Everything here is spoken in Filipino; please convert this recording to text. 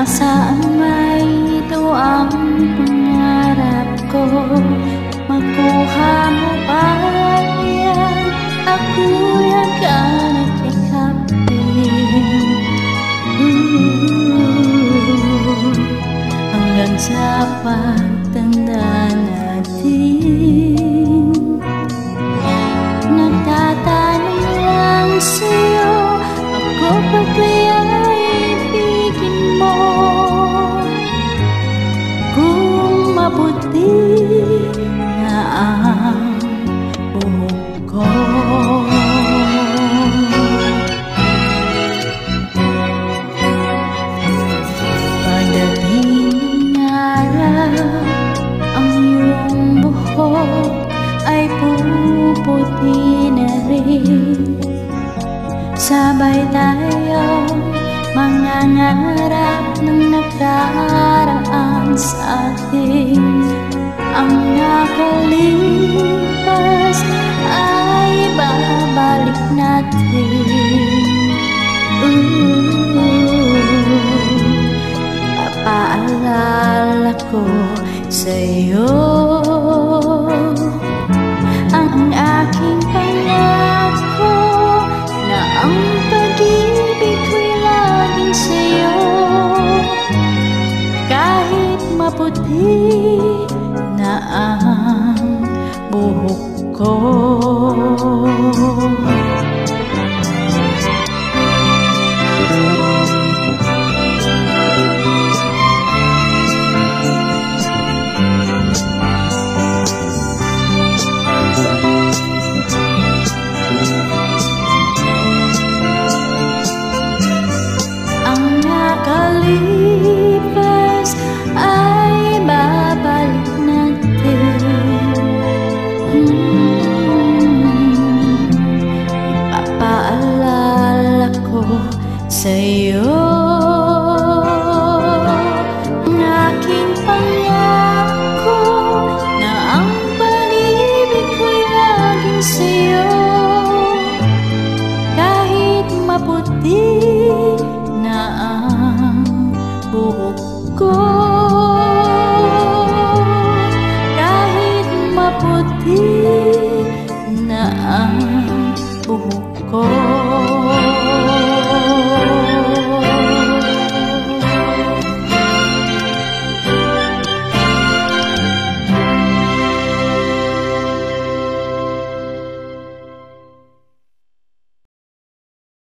Nasaan may ito ang pangarap ko. Makuha mo ba yan? Ako'y agad ikapin. Hanggang sa pagtanda natin, nagtatanong lang sa'yo ako pa kaya'y ibigin mo. Kung maputi na ang buhok ko, pagdating ng araw ang iyong buhok ay puputi na rin. Sabay tayo mangangarap ng nakaraan sa atin. Ang nakalipas ay babalik natin. Papaalala ko sa'yo ang aking pangako na ang pag-ibig ko'y laging sa'yo. Kahit maputi na ang buhok ko. Nakalipas ay babalik natin. Ipapaalala ko sa'yo ang aking pangako na ang pag-ibig ko'y laging sa'yo. Kahit maputi na ang buhok ko, kahit maputi na ang buhok ko.